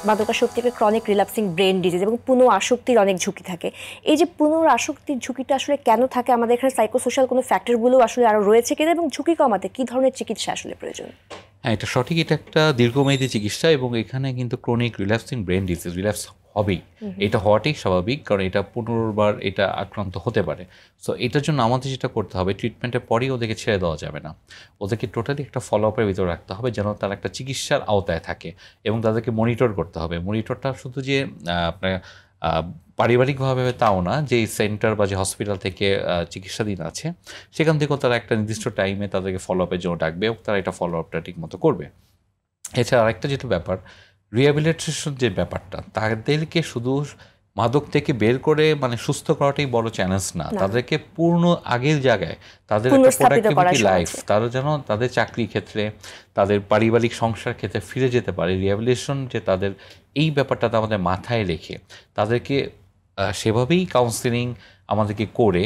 মাদকাসক্তি একটা chronic relapsing brain disease এবং পুনঃআসক্তির অনেক ঝুঁকি থাকে। এই যে পুনঃআসক্তির ঝুঁকিটা আসলে কেন থাকে, আমাদের এখানে সাইকোসোশ্যাল কোনো ফ্যাক্টরগুলো আসলে আরও রয়েছে কিনা, এবং ঝুঁকি কমাতে কী ধরনের চিকিৎসা আসলে প্রয়োজন? হ্যাঁ, এটা সঠিক। এটা একটা দীর্ঘমেয়াদী চিকিৎসা এবং এখানে কিন্তু chronic relapsing brain disease relapse হবেই। এটা হওয়াটাই স্বাভাবিক, কারণ এটা পুনর্বার এটা আক্রান্ত হতে পারে। সো এটার জন্য আমাদের যেটা করতে হবে, ট্রিটমেন্টের পরেই ওদেরকে ছেড়ে দেওয়া যাবে না, ওদেরকে টোটালি একটা ফলো আপের ভিতরে রাখতে হবে যেন তারা একটা চিকিৎসার আওতায় থাকে এবং তাদেরকে মনিটর করতে হবে। মনিটরটা শুধু যে আপনার পারিবারিকভাবে তাও না, যে সেন্টার বা যে হসপিটাল থেকে চিকিৎসাধীন আছে সেখান থেকেও তারা একটা নির্দিষ্ট টাইমে তাদেরকে ফলো আপের জন্য ডাকবে এবং তারা এটা ফলো আপটা ঠিক মতো করবে। এছাড়া আরেকটা যেটা ব্যাপার, রিহ্যাবিলিটেশন যে ব্যাপারটা, তাদেরকে শুধু মাদক থেকে বের করে মানে সুস্থ করাটাই বড় চ্যালেঞ্জ না, তাদেরকে পূর্ণ আগের জায়গায় তাদের একটা প্রোডাক্টিভিটি লাইফ, তারা যেন তাদের চাকরি ক্ষেত্রে, তাদের পারিবারিক সংসার ক্ষেত্রে ফিরে যেতে পারে। রিহ্যাবিলিটেশন যে তাদের এই ব্যাপারটা আমাদের মাথায় রেখে তাদেরকে সেভাবেই কাউন্সেলিং আমাদেরকে করে,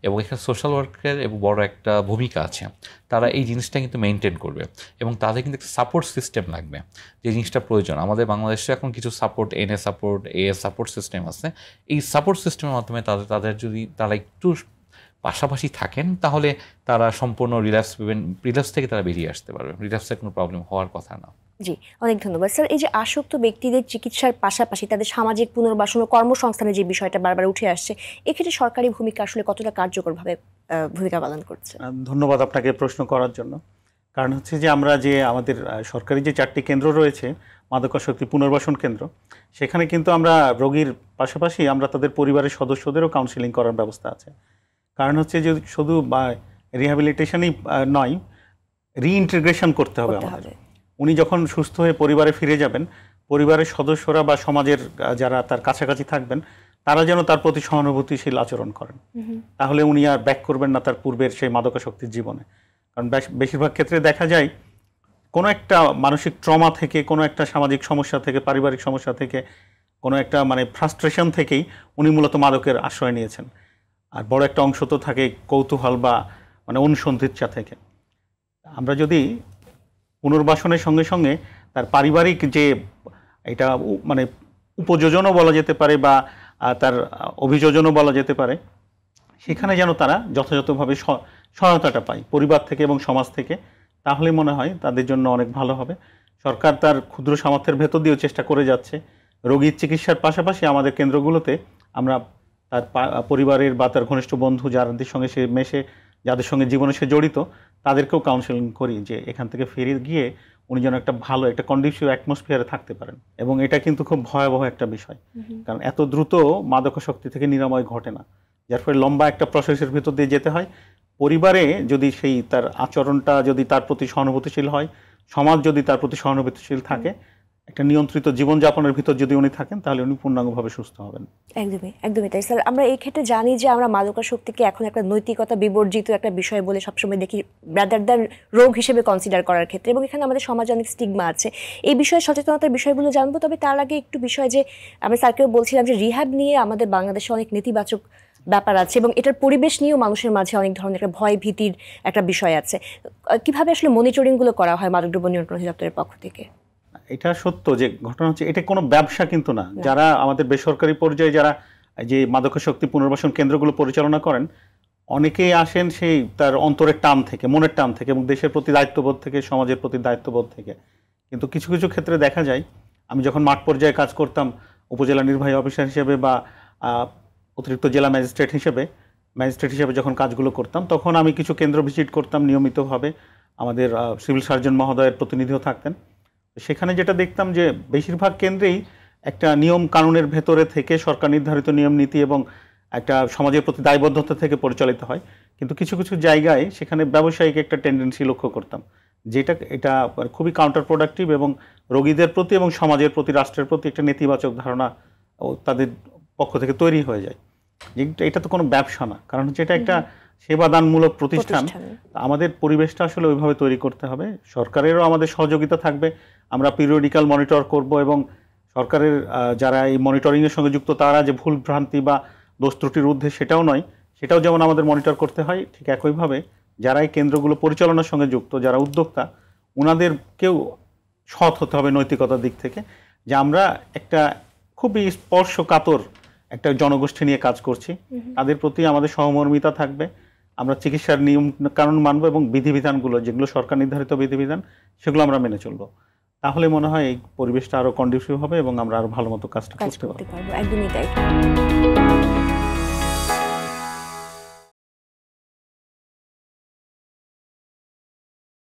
এবং এখানে সোশ্যাল ওয়ার্কের এবং বড় একটা ভূমিকা আছে, তারা এই জিনিসটা কিন্তু মেনটেন করবে এবং তাদের কিন্তু একটা সাপোর্ট সিস্টেম লাগবে, যে জিনিসটা প্রয়োজন। আমাদের বাংলাদেশে এখন কিছু support, NA support, AS support system আছে। এই সাপোর্ট সিস্টেমের মাধ্যমে তাদের যদি তারা একটু পাশাপাশি থাকেন তাহলে তারা সম্পূর্ণ রিল্যাপস থেকে তারা বেরিয়ে আসতে পারবে। রিল্যাপসের কোনো প্রবলেম হওয়ার কথা না। জি, অনেক ধন্যবাদ স্যার। এই যে আসক্ত ব্যক্তিদের চিকিৎসার পাশাপাশি তাদের সামাজিক পুনর্বাসন ও কর্মসংস্থানের যে বিষয়টা বারবার উঠে আসছে, এক্ষেত্রে সরকারি ভূমিকা আসলে কতটা কার্যকরভাবে ভূমিকা পালন করছে? ধন্যবাদ আপনাকে প্রশ্ন করার জন্য। কারণ হচ্ছে যে আমরা যে আমাদের সরকারি যে 4টি কেন্দ্র রয়েছে মাদকাসক্তি পুনর্বাসন কেন্দ্র, সেখানে কিন্তু আমরা রোগীর পাশাপাশি আমরা তাদের পরিবারের সদস্যদেরও কাউন্সেলিং করার ব্যবস্থা আছে। কারণ হচ্ছে যে শুধু রিহ্যাবিলিটেশনই নয়, রিইন্টিগ্রেশন করতে হবে আমাদের। উনি যখন সুস্থ হয়ে পরিবারে ফিরে যাবেন, পরিবারের সদস্যরা বা সমাজের যারা তার কাছাকাছি থাকবেন তারা যেন তার প্রতি সহানুভূতিশীল আচরণ করেন, তাহলে উনি আর ব্যাক করবেন না তার পূর্বের সেই মাদকাসক্তির জীবনে। কারণ বেশিরভাগ ক্ষেত্রে দেখা যায় কোনো একটা মানসিক ট্রমা থেকে, কোনো একটা সামাজিক সমস্যা থেকে, পারিবারিক সমস্যা থেকে, কোনো একটা মানে ফ্রাস্ট্রেশন থেকেই উনি মূলত মাদকের আশ্রয় নিয়েছেন। আর বড় একটা অংশ তো থাকে কৌতূহল বা মানে অনুসন্ধিৎসা থেকে। আমরা যদি পুনর্বাসনের সঙ্গে সঙ্গে তার পারিবারিক যে এটা মানে উপযোজনও বলা যেতে পারে বা তার অভিযোজনও বলা যেতে পারে, সেখানে যেন তারা যথাযথভাবে সহায়তাটা পায় পরিবার থেকে এবং সমাজ থেকে, তাহলে মনে হয় তাদের জন্য অনেক ভালো হবে। সরকার তার ক্ষুদ্র সামর্থ্যের ভেতর দিয়েও চেষ্টা করে যাচ্ছে। রোগীর চিকিৎসার পাশাপাশি আমাদের কেন্দ্রগুলোতে আমরা তার পরিবারের বা তার ঘনিষ্ঠ বন্ধু যাদের সঙ্গে সে মেশে, যাদের সঙ্গে জীবনে সে জড়িত, তাদেরকেও কাউন্সেলিং করি যে এখান থেকে ফিরে গিয়ে উনি যেন একটা ভালো একটা কন্ডিশন অ্যাটমসফিয়ারে থাকতে পারেন। এবং এটা কিন্তু খুব ভয়াবহ একটা বিষয়, কারণ এত দ্রুত মাদকাসক্তি থেকে নিরাময় ঘটে না, যার ফলে লম্বা একটা প্রসেসের ভিতর দিয়ে যেতে হয়। পরিবারে যদি সেই তার আচরণটা যদি তার প্রতি সহানুভূতিশীল হয়, সমাজ যদি তার প্রতি সহানুভূতিশীল থাকে, একটা নিয়ন্ত্রিত জীবনযাপনের ভিতর যদি উনি থাকেন, তাহলে উনি পূর্ণাঙ্গভাবে সুস্থ হবেন। একদমই একদমই তাই স্যার। আমরা এই ক্ষেত্রে জানি যে আমরা মাদকাসক্তিকে এখন একটা নৈতিকতা বিবর্জিত একটা বিষয় বলে সবসময় দেখি, রাদার দ্যান রোগ হিসেবে কনসিডার করার ক্ষেত্রে, এবং এখানে আমাদের সমাজে অনেক স্টিগমা আছে। এই বিষয়ে সচেতনতার বিষয়গুলো জানবো, তবে তার আগে একটু বিষয় যে আমি স্যারকেও বলছিলাম যে রিহ্যাব নিয়ে আমাদের বাংলাদেশে অনেক নেতিবাচক ব্যাপার আছে এবং এটার পরিবেশ নিয়েও মানুষের মাঝে অনেক ধরনের একটা ভয় ভীতির একটা বিষয় আছে। কিভাবে আসলে মনিটরিংগুলো করা হয় মাদকদ্রব্য নিয়ন্ত্রণ অধিদপ্তরের পক্ষ থেকে? এটা সত্য যে ঘটনা হচ্ছে, এটা কোনো ব্যবসা কিন্তু না। যারা আমাদের বেসরকারি পর্যায়ে যারা যে মাদকাসক্তি পুনর্বাসন কেন্দ্রগুলো পরিচালনা করেন, অনেকেই আসেন সেই তার অন্তরের টান থেকে, মনের টান থেকে এবং দেশের প্রতি দায়িত্ববোধ থেকে, সমাজের প্রতি দায়িত্ববোধ থেকে। কিন্তু কিছু কিছু ক্ষেত্রে দেখা যায়, আমি যখন মাঠ পর্যায়ে কাজ করতাম উপজেলা নির্বাহী অফিসার হিসেবে বা অতিরিক্ত জেলা ম্যাজিস্ট্রেট হিসেবে যখন কাজগুলো করতাম, তখন আমি কিছু কেন্দ্র ভিজিট করতাম নিয়মিতভাবে। আমাদের সিভিল সার্জন মহোদয়ের প্রতিনিধিও থাকতেন। সেখানে যেটা দেখতাম যে বেশিরভাগ কেন্দ্রেই একটা নিয়ম কানুনের ভেতরে থেকে সরকার নির্ধারিত নিয়ম নীতি এবং একটা সমাজের প্রতি দায়বদ্ধতা থেকে পরিচালিত হয়। কিন্তু কিছু কিছু জায়গায় সেখানে ব্যবসায়িক একটা টেন্ডেন্সি লক্ষ্য করতাম, যেটা এটা খুবই কাউন্টার প্রোডাক্টিভ এবং রোগীদের প্রতি এবং সমাজের প্রতি, রাষ্ট্রের প্রতি একটা নেতিবাচক ধারণা তাদের পক্ষ থেকে তৈরি হয়ে যায়। এটা তো কোনো ব্যবসা না, কারণ হচ্ছে এটা একটা সেবাদানমূলক প্রতিষ্ঠান। আমাদের পরিবেশটা আসলে ওইভাবে তৈরি করতে হবে। সরকারেরও আমাদের সহযোগিতা থাকবে, আমরা পিরিয়ডিক্যাল মনিটর করব এবং সরকারের যারা এই মনিটরিংয়ের সঙ্গে যুক্ত তারা যে ভুল ভ্রান্তি বা দোষ ত্রুটির ঊর্ধ্বে সেটাও নয়, সেটাও যেমন আমাদের মনিটর করতে হয়, ঠিক একইভাবে যারা এই কেন্দ্রগুলো পরিচালনার সঙ্গে যুক্ত, যারা উদ্যোক্তা, ওনাদেরকেও সৎ হতে হবে নৈতিকতার দিক থেকে, যে আমরা একটা খুবই স্পর্শকাতর একটা জনগোষ্ঠী নিয়ে কাজ করছি, তাদের প্রতি আমাদের সহমর্মিতা থাকবে, আমরা চিকিৎসার নিয়ম কানুন মানবো এবং বিধিবিধানগুলো যেগুলো সরকার নির্ধারিত বিধিবিধান সেগুলো আমরা মেনে চলবো। তাহলে মনে হয় এই পরিবেশটা আরো কন্ডিসিভ হবে এবং আমরা আরো ভালো মতো কাজটা কাজ করতে পারবো। করতে পারবো, একদমই তাই।